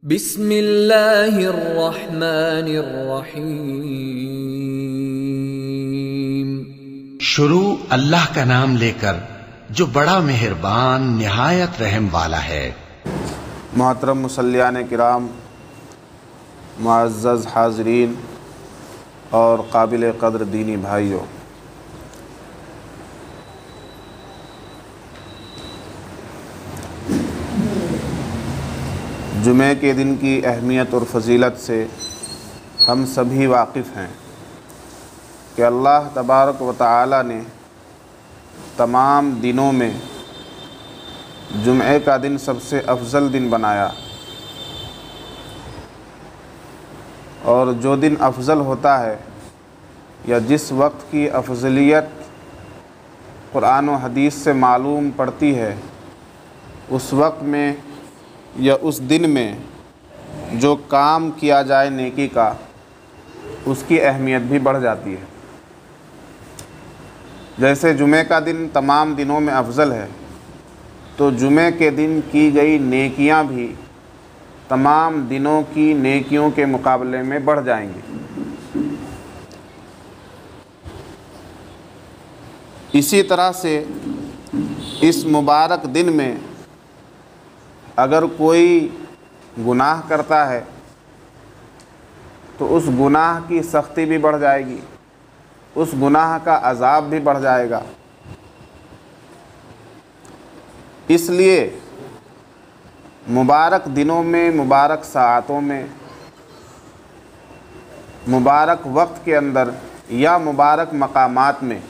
बिस्मिल्लाहिर्रहमानिर्रहीम। शुरू अल्लाह का नाम लेकर जो बड़ा मेहरबान निहायत रहम वाला है। मोहतरम मुसल्लियान किराम, मुअज़्ज़ज़ हाज़रीन और काबिल क़द्र दीनी भाइयों, जुमे के दिन की अहमियत और फ़जीलत से हम सभी वाकिफ़ हैं कि अल्लाह तबारक व तआला ने तमाम दिनों में जुमे का दिन सबसे अफजल दिन बनाया। और जो दिन अफजल होता है या जिस वक्त की अफजलियत कुरान व हदीस से मालूम पड़ती है, उस वक्त में या उस दिन में जो काम किया जाए नेकी का, उसकी अहमियत भी बढ़ जाती है। जैसे जुमे का दिन तमाम दिनों में अफजल है, तो जुमे के दिन की गई नेकियां भी तमाम दिनों की नेकियों के मुकाबले में बढ़ जाएंगी। इसी तरह से इस मुबारक दिन में अगर कोई गुनाह करता है तो उस गुनाह की सख्ती भी बढ़ जाएगी, उस गुनाह का अज़ाब भी बढ़ जाएगा। इसलिए मुबारक दिनों में, मुबारक साअतों में, मुबारक वक्त के अंदर या मुबारक मकामात में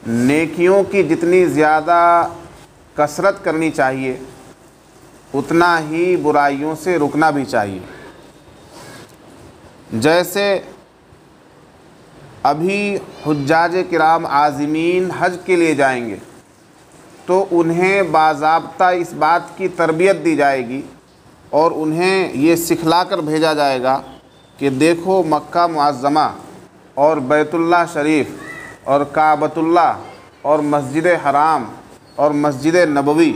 नेकियों की जितनी ज़्यादा कसरत करनी चाहिए, उतना ही बुराइयों से रुकना भी चाहिए। जैसे अभी हुज्जाज किराम आज़िमीन हज के लिए जाएंगे तो उन्हें बाज़ाब्ता इस बात की तरबियत दी जाएगी और उन्हें ये सिखलाकर भेजा जाएगा कि देखो, मक्का मुअज़्ज़मा और बैतुल्लाह शरीफ और काबतुल्लाह और मस्जिद हराम और मस्जिद नबवी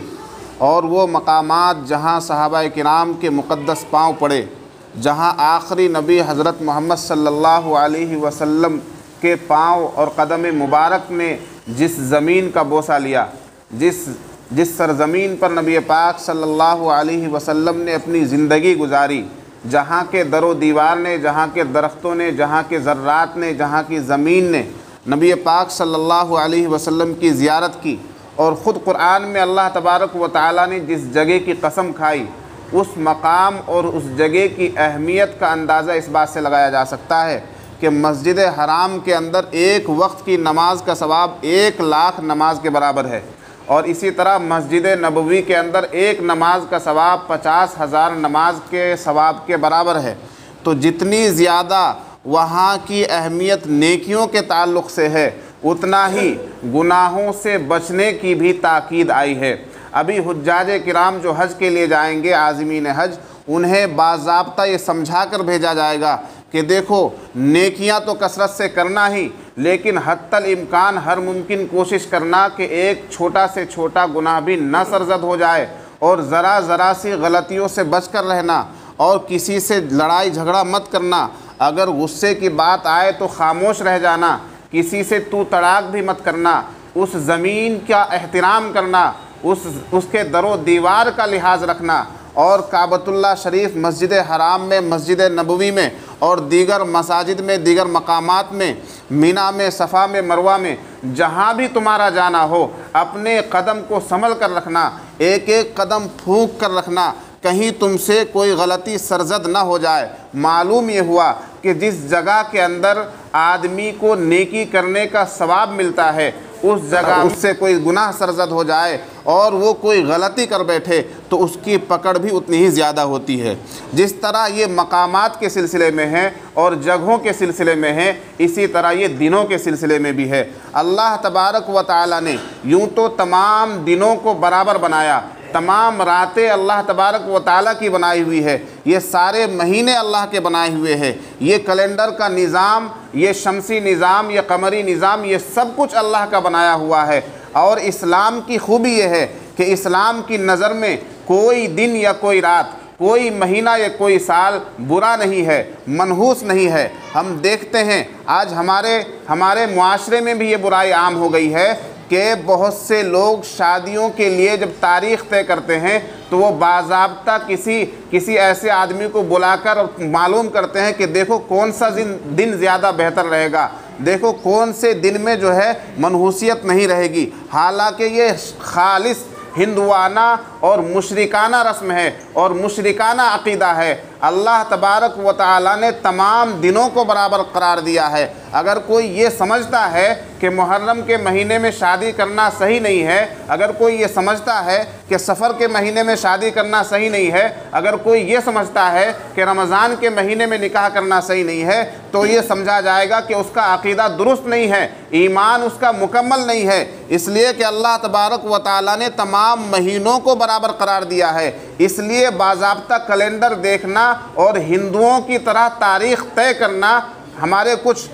और वो मकामात जहाँ सहाबा किराम के मुक़द्दस पाँव पड़े, जहाँ आखिरी नबी हज़रत मोहम्मद सल्लल्लाहु अलैहि वसल्लम के पाँव और कदम मुबारक ने जिस ज़मीन का बोसा लिया, जिस सरज़मीन पर नबी पाक सल्लल्लाहु अलैहि वसल्लम ने अपनी ज़िंदगी गुजारी, जहाँ के दरो दीवार ने, जहाँ के दरख्तों ने, जहाँ के ज़र्रात ने, जहाँ की ज़मीन ने नबी पाक सल्लल्लाहु अलैहि वसल्लम की ज़ियारत की। और ख़ुद कुरान में अल्लाह तबारक व तआला ने जिस जगह की कसम खाई, उस मकाम और उस जगह की अहमियत का अंदाज़ा इस बात से लगाया जा सकता है कि मस्जिद हराम के अंदर एक वक्त की नमाज का सवाब 1,00,000 नमाज के बराबर है। और इसी तरह मस्जिद नबवी के अंदर एक नमाज का सवाब 50,000 नमाज के सवाब के बराबर है। तो जितनी ज़्यादा वहाँ की अहमियत नेकियों के ताल्लुक़ से है, उतना ही गुनाहों से बचने की भी ताकीद आई है। अभी हुज्जाज किराम जो हज के लिए जाएंगे, आज़मीन हज, उन्हें बाज़ाब्ता ये समझा कर भेजा जाएगा कि देखो, नेकियां तो कसरत से करना ही, लेकिन हत्तल इम्कान हर मुमकिन कोशिश करना कि एक छोटा से छोटा गुनाह भी न सरजद हो जाए, और ज़रा सी गलतियों से बच कर रहना, और किसी से लड़ाई झगड़ा मत करना। अगर गुस्से की बात आए तो खामोश रह जाना, किसी से तू तड़ाक भी मत करना, उस ज़मीन का एहतराम करना, उसके दरो दीवार का लिहाज रखना, और काबतुल्लाह शरीफ, मस्जिद हराम में, मस्जिद नबवी में और दीगर मसाजिद में, दीगर मकामात में, मीना में, सफ़ा में, मरवा में, जहाँ भी तुम्हारा जाना हो, अपने कदम को संभल कर रखना, एक एक कदम फूंक कर रखना, कहीं तुमसे कोई गलती सरजद न हो जाए। मालूम ये हुआ कि जिस जगह के अंदर आदमी को नेकी करने का सवाब मिलता है, उस जगह उससे कोई गुनाह सरजद हो जाए और वो कोई गलती कर बैठे तो उसकी पकड़ भी उतनी ही ज़्यादा होती है। जिस तरह ये मकामात के सिलसिले में है और जगहों के सिलसिले में है, इसी तरह ये दिनों के सिलसिले में भी है। अल्लाह तबारक व तआला ने यूँ तो तमाम दिनों को बराबर बनाया, तमाम रातें अल्लाह तबारक व तआला की बनाई हुई है, ये सारे महीने अल्लाह के बनाए हुए हैं, ये कैलेंडर का निज़ाम, ये शमसी निज़ाम, ये कमरी निज़ाम, ये सब कुछ अल्लाह का बनाया हुआ है। और इस्लाम की खूबी ये है कि इस्लाम की नज़र में कोई दिन या कोई रात, कोई महीना या कोई साल बुरा नहीं है, मनहूस नहीं है। हम देखते हैं आज हमारे मुआशरे में भी ये बुराई आम हो गई है कि बहुत से लोग शादियों के लिए जब तारीख़ तय करते हैं तो वो बाज़ाब्ता किसी ऐसे आदमी को बुलाकर मालूम करते हैं कि देखो कौन सा दिन ज़्यादा बेहतर रहेगा, देखो कौन से दिन में जो है मनहूसियत नहीं रहेगी। हालांकि ये खालिस हिंदुआना और मुशरिकाना रस्म है और मुशरिकाना अक़ीदा है। अल्लाह तबारक व तआला ने तमाम दिनों को बराबर करार दिया है। अगर कोई ये समझता है कि मुहर्रम के महीने में शादी करना सही नहीं है, अगर कोई ये समझता है कि सफ़र के महीने में शादी करना सही नहीं है, अगर कोई ये समझता है कि रमज़ान के महीने में निकाह करना सही नहीं है, तो ये समझा जाएगा कि उसका अक़ीदा दुरुस्त नहीं है, ईमान उसका मुकम्मल नहीं है। इसलिए कि अल्लाह तबारक व तआला ने तमाम महीनों को बराबर करार दिया है। इसलिए बाज़ाब्ता कैलेंडर देखना और हिंदुओं की तरह तारीख़ तय करना, हमारे कुछ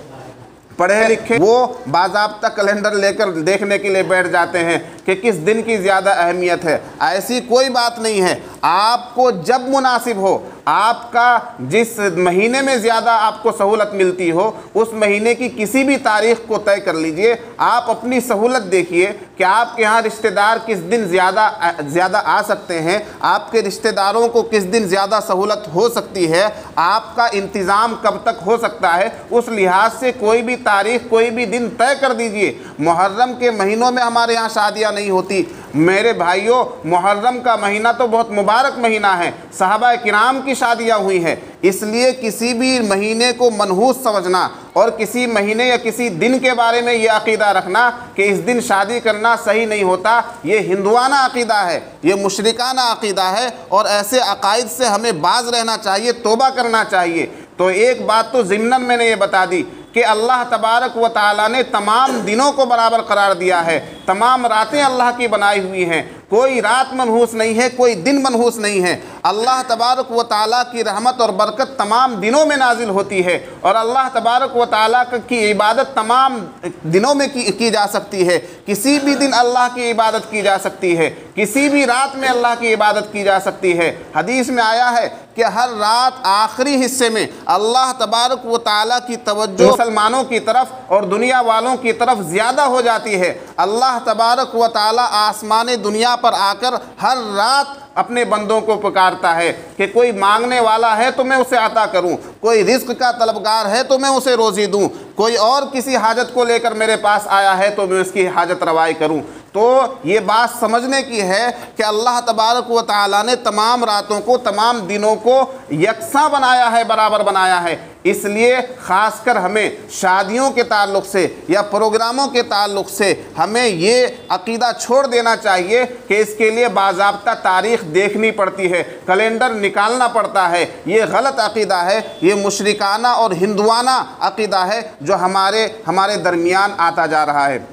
पढ़े लिखे वो बाज़ाब्ता कैलेंडर लेकर देखने के लिए बैठ जाते हैं कि किस दिन की ज़्यादा अहमियत है। ऐसी कोई बात नहीं है। आपको जब मुनासिब हो, आपका जिस महीने में ज़्यादा आपको सहूलत मिलती हो, उस महीने की किसी भी तारीख़ को तय कर लीजिए। आप अपनी सहूलत देखिए कि आपके यहाँ रिश्तेदार किस दिन ज़्यादा आ सकते हैं, आपके रिश्तेदारों को किस दिन ज़्यादा सहूलत हो सकती है, आपका इंतज़ाम कब तक हो सकता है, उस लिहाज से कोई भी तारीख़ कोई भी दिन तय कर दीजिए। मुहर्रम के महीनों में हमारे यहाँ शादियाँ नहीं होती। मेरे भाइयों, मुहर्रम का महीना तो बहुत मुबारक महीना है, सहाबा किराम की शादियाँ हुई हैं। इसलिए किसी भी महीने को मनहूस समझना और किसी महीने या किसी दिन के बारे में ये अक़ीदा रखना कि इस दिन शादी करना सही नहीं होता, ये हिंदुआना अक़ीदा है, ये मुशरिकाना अक़ीदा है और ऐसे अक़ाइद से हमें बाज रहना चाहिए, तौबा करना चाहिए। तो एक बात तो ज़िम्नन मैंने ये बता दी कि अल्लाह तबारक व तआला ने तमाम दिनों को बराबर करार दिया है, तमाम रातें अल्लाह की बनाई हुई हैं, कोई रात मनहूस नहीं है, कोई दिन मनहूस नहीं है। अल्लाह तबारक व तआला की रहमत और बरकत तमाम दिनों में नाजिल होती है और अल्लाह तबारक व तआला की इबादत तमाम दिनों में की जा सकती है। किसी भी दिन अल्लाह की इबादत की जा सकती है, किसी भी रात में अल्लाह की इबादत की जा सकती है। हदीस में आया है कि हर रात आखिरी हिस्से में अल्लाह तबारक व तआला की तवज्जो मुसलमानों की तरफ और दुनिया वालों की तरफ ज़्यादा हो जाती है। अल्लाह तबारक व तआला आसमान दुनिया पर आकर हर रात अपने बंदों को पुकारता है कि कोई मांगने वाला है तो मैं उसे अता करूं, कोई रिस्क का तलबगार है तो मैं उसे रोज़ी दूं, कोई और किसी हाजत को लेकर मेरे पास आया है तो मैं उसकी हाजत रवाई करूं। तो ये बात समझने की है कि अल्लाह तबारक व तआला ने तमाम रातों को, तमाम दिनों को यकसा बनाया है, बराबर बनाया है। इसलिए ख़ासकर हमें शादियों के ताल्लुक़ से या प्रोग्रामों के ताल्लुक़ से हमें ये अक़ीदा छोड़ देना चाहिए कि इसके लिए बाज़ाब्ता तारीख़ देखनी पड़ती है, कैलेंडर निकालना पड़ता है। ये गलत अक़ीदा है, ये मुशरिकाना और हिंदुआना अक़ीदा है जो हमारे दरमियान आता जा रहा है।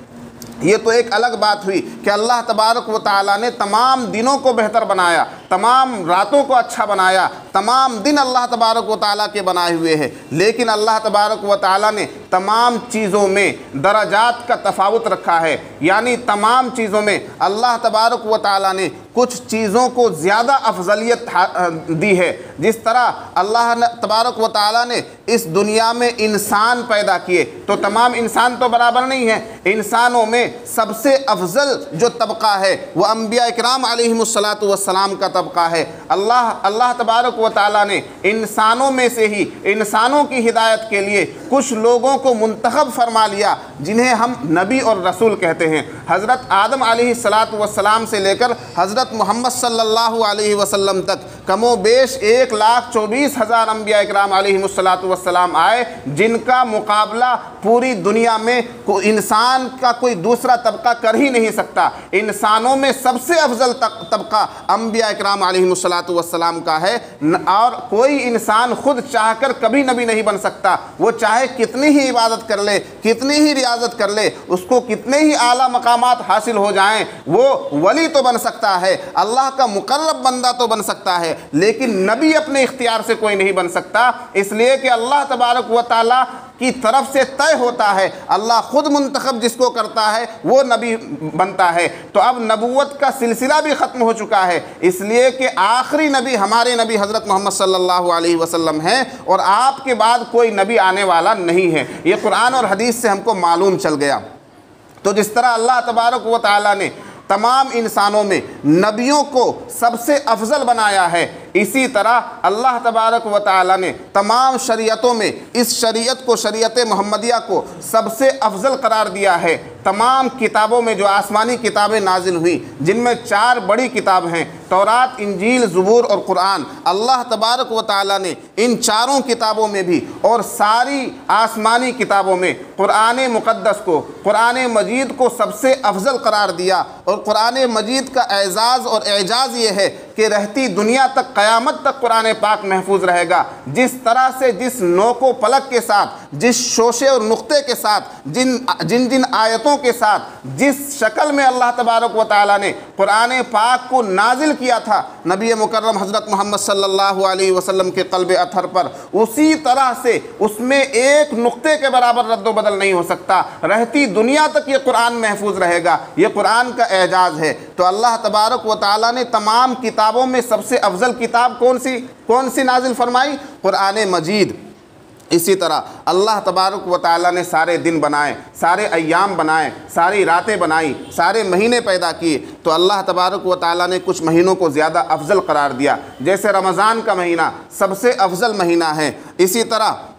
ये तो एक अलग बात हुई कि अल्लाह तबारक व तआला ने तमाम दिनों को बेहतर बनाया, तमाम रातों को अच्छा बनाया, तमाम दिन अल्लाह तबारक व तआला के बनाए हुए हैं। लेकिन अल्लाह तबारक व तआला ने तमाम चीज़ों में दराजात का तफावत रखा है, यानी तमाम चीज़ों में अल्लाह तबारक व तआला ने कुछ चीज़ों को ज़्यादा अफजलियत दी है। जिस तरह अल्लाह तबारक व तआला ने इस दुनिया में इंसान पैदा किए तो तमाम इंसान तो बराबर नहीं है। इंसानों में सबसे अफजल जो तबका है वह अम्बिया इकराम अलैहिमुस्सलातु वस्सलाम का तबका है। अल्लाह तबारक व तआला ने इंसानों में से ही इंसानों की हिदायत के लिए कुछ लोगों को मुंतखब फरमा लिया जिन्हें हम नबी और रसूल कहते हैं। हज़रत आदम अलैहिस्सलातु वस्सलाम से लेकर हज़रत मोहम्मद सल्लल्लाहु अलैहि वसल्लम तक कमोबेश 1,24,000 अम्बिया इकराम अलैहिमुस्सलातु वस्सलाम आए, जिनका मुकाबला पूरी दुनिया में इंसान का कोई दूसरा तबका कर ही नहीं सकता। इंसानों में सबसे अफजल तबका अम्बिया इकराम अलैहिमुस्सलातु वस्सलाम का है और कोई इंसान खुद चाहकर कभी नबी नहीं बन सकता। वो चाहे कितनी ही इबादत कर ले, कितनी ही रियाजत कर ले, उसको कितने ही आला मकामात हासिल हो जाएं, वो वली तो बन सकता है, अल्लाह का मुकर्रब बंदा तो बन सकता है, लेकिन नबी अपने इख्तियार से कोई नहीं बन सकता। इसलिए कि अल्लाह तबारक व तआला की तरफ से तय होता है। अल्लाह खुद मुंतखब जिसको करता है वो नबी बनता है। तो अब नबूवत का सिलसिला भी ख़त्म हो चुका है, इसलिए कि आखिरी नबी हमारे नबी हज़रत मोहम्मद सल्लल्लाहु अलैहि वसल्लम हैं और आपके बाद कोई नबी आने वाला नहीं है। ये कुरान और हदीस से हमको मालूम चल गया। तो जिस तरह अल्लाह तबारक व तआला ने तमाम इंसानों में नबियों को सबसे अफजल बनाया है, इसी तरह अल्लाह तबारक व तआला ने तमाम शरीयतों में इस शरीयत को, शरीयत मोहम्मदिया को सबसे अफजल करार दिया है। तमाम किताबों में जो आसमानी किताबें नाजिल हुई, जिनमें 4 बड़ी किताब हैं, तौरात, इंजील, ज़बूर और कुरान, अल्लाह तबारक व तआला ने इन चारों किताबों में भी और सारी आसमानी किताबों में कुरान मुक़द्दस को, कुरान मजीद को सबसे अफजल करार दिया। और कुरान मजीद का एजाज़ और एजाज़ ये है कि रहती दुनिया तक, क़यामत तक कुरान पाक महफूज रहेगा। जिस तरह से, जिस नोको पलक के साथ, जिस शोशे और नुक्ते के साथ, जिन जिन आयतों के साथ, जिस शक्ल में अल्लाह तबारक व तआला ने कुरान पाक को नाजिल किया था नबी मुकर्रम हज़रत मोहम्मद सल्लल्लाहु अलैहि वसल्लम के क़ल्ब अथर पर, उसी तरह से उसमें एक नुक्ते के बराबर रद्द बदल नहीं हो सकता। रहती दुनिया तक ये कुरान महफूज रहेगा। ये कुरान का एजाज़ है। तो अल्लाह तबारक व तआला ने तमाम किताबों में सबसे अफजल किताब कौन सी नाजिल फरमाई? कुरान मजीद। इसी तरह अल्लाह तबारक व तआला ने सारे दिन बनाए, सारे अय्याम बनाए, सारी रातें बनाई, सारे महीने पैदा किए। तो अल्लाह तबारक व तआला ने कुछ महीनों को ज़्यादा अफजल करार दिया, जैसे रमज़ान का महीना सबसे अफजल महीना है। इसी तरह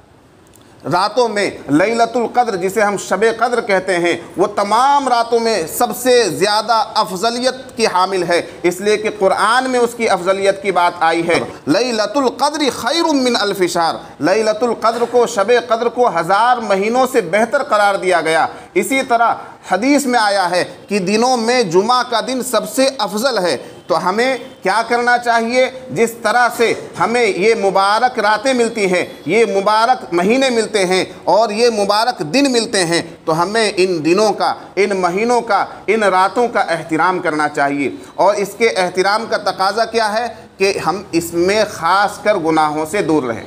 रातों में लैलतुल क़द्र, जिसे हम शबे क़द्र कहते हैं, वो तमाम रातों में सबसे ज़्यादा अफजलियत की हामिल है, इसलिए कि कुरान में उसकी अफजलियत की बात आई है। लैलतुल क़द्र खैरुम मिन अल्फ़ि शहर, लैलतुल क़द्र को, शबे क़द्र को 1000 महीनों से बेहतर करार दिया गया। इसी तरह हदीस में आया है कि दिनों में जुमा का दिन सबसे अफजल है। तो हमें क्या करना चाहिए? जिस तरह से हमें ये मुबारक रातें मिलती हैं, ये मुबारक महीने मिलते हैं और ये मुबारक दिन मिलते हैं, तो हमें इन दिनों का, इन महीनों का, इन रातों का एहतिराम करना चाहिए। और इसके एहतिराम का तकाज़ा क्या है कि हम इसमें ख़ास कर गुनाहों से दूर रहें।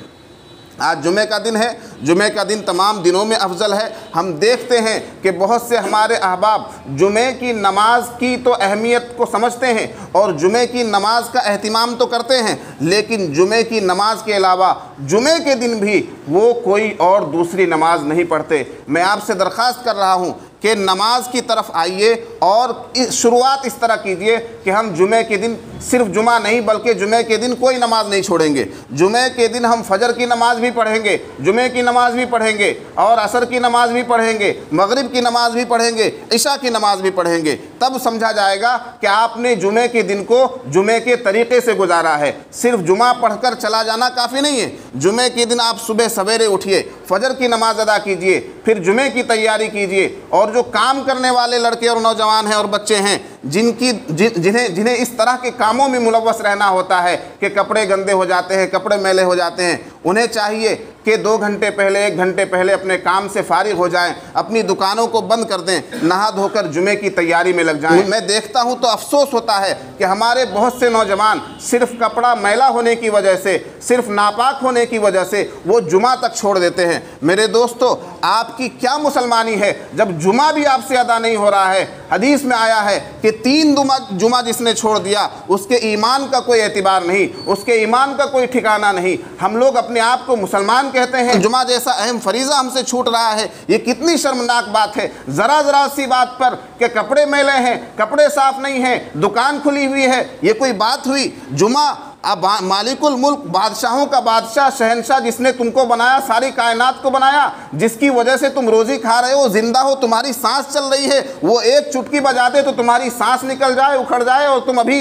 आज जुमे का दिन है, जुमे का दिन तमाम दिनों में अफजल है। हम देखते हैं कि बहुत से हमारे अहबाब जुमे की नमाज की तो अहमियत को समझते हैं और जुमे की नमाज का एहतिमाम तो करते हैं, लेकिन जुमे की नमाज के अलावा जुमे के दिन भी वो कोई और दूसरी नमाज नहीं पढ़ते। मैं आपसे दरख्वास्त कर रहा हूँ कि नमाज की तरफ आइए और शुरुआत इस तरह कीजिए कि हम जुमे के दिन सिर्फ जुमा नहीं बल्कि जुमे के दिन कोई नमाज नहीं छोड़ेंगे। जुमे के दिन हम फजर की नमाज भी पढ़ेंगे, जुमे की नमाज भी पढ़ेंगे और असर की नमाज भी पढ़ेंगे, मगरिब की नमाज भी पढ़ेंगे, इशा की नमाज भी पढ़ेंगे। तब समझा जाएगा कि आपने जुमे के दिन को जुमे के तरीक़े से गुजारा है। सिर्फ जुमा पढ़कर चला जाना काफ़ी नहीं है। जुमे के दिन आप सुबह सवेरे उठिए, फजर की नमाज अदा कीजिए, फिर जुमे की तैयारी कीजिए। और जो काम करने वाले लड़के और नौजवान हैं और बच्चे हैं, जिन्हें इस तरह के कामों में मुलव्वस रहना होता है कि कपड़े गंदे हो जाते हैं, कपड़े मैले हो जाते हैं, उन्हें चाहिए कि 2 घंटे पहले, 1 घंटे पहले अपने काम से फारिग हो जाएं, अपनी दुकानों को बंद कर दें, नहा धोकर जुमे की तैयारी में लग जाएं। मैं देखता हूं तो अफसोस होता है कि हमारे बहुत से नौजवान सिर्फ कपड़ा मैला होने की वजह से, सिर्फ नापाक होने की वजह से वो जुमा तक छोड़ देते हैं। मेरे दोस्तों, आपकी क्या मुसलमानी है जब जुमा भी आपसे अदा नहीं हो रहा है? हदीस में आया है कि 3 जुमा जिसने छोड़ दिया उसके ईमान का कोई एतबार नहीं, उसके ईमान का कोई ठिकाना नहीं। हम लोग अपने आप को मुसलमान कहते हैं, जुमा जैसा अहम फरीज़ा हमसे छूट रहा है। ये कितनी शर्मनाक बात है। ज़रा सी बात पर कि कपड़े मैले हैं, कपड़े साफ़ नहीं हैं, दुकान खुली हुई है, ये कोई बात हुई? जुमा अब मालिकुल मुल्क, बादशाहों का बादशाह, शहनशाह, जिसने तुमको बनाया, सारी कायनात को बनाया, जिसकी वजह से तुम रोज़ी खा रहे हो, ज़िंदा हो, तुम्हारी सांस चल रही है, वो एक चुटकी बजा दे तो तुम्हारी सांस निकल जाए, उखड़ जाए और तुम अभी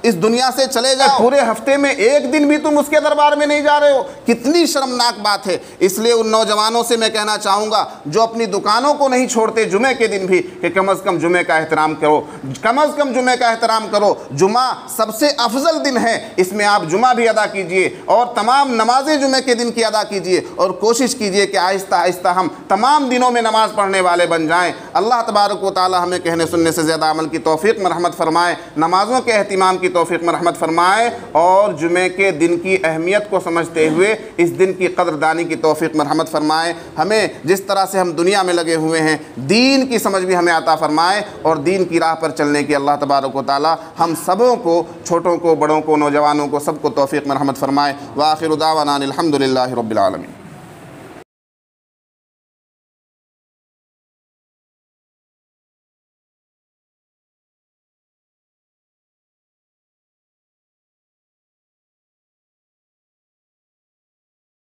इस दुनिया से चले जाओ। पूरे हफ्ते में एक दिन भी तुम उसके दरबार में नहीं जा रहे हो। कितनी शर्मनाक बात है। इसलिए उन नौजवानों से मैं कहना चाहूँगा जो अपनी दुकानों को नहीं छोड़ते जुमे के दिन भी, कि कम अज़ कम जुमे का एहतराम करो, कम अज़ कम जुमे का एहतराम करो। जुमा सबसे अफजल दिन है, इसमें आप जुमा भी अदा कीजिए और तमाम नमाजें जुमे के दिन की अदा कीजिए और कोशिश कीजिए कि आहिस्ता आहिस्ता हम तमाम दिनों में नमाज़ पढ़ने वाले बन जाएँ। अल्लाह तबारक व तआला हमें कहने सुनने से ज़्यादा अमल की तौफ़ीक़ में रहमत फ़रमाए, नमाज़ों के एहतिमाम की तौफ़ीक़ में रहमत फ़रमाए और जुमे के दिन की अहमियत को समझते हुए इस दिन की कदरदानी की तौफ़ीक़ में रहमत फ़रमाए। हमें जिस तरह से हम दुनिया में लगे हुए हैं दीन की समझ भी हमें अता फ़रमाए और दीन की राह पर चलने की अल्लाह तबारक व तआला हम सबों को, छोटों को, बड़ों को, नौजवानों को, सबको तौफ़ीक़ में रहमत फ़रमाए। व आखिरु दावाना अनिल हम्दुलिल्लाहि रब्बिल आलमीन।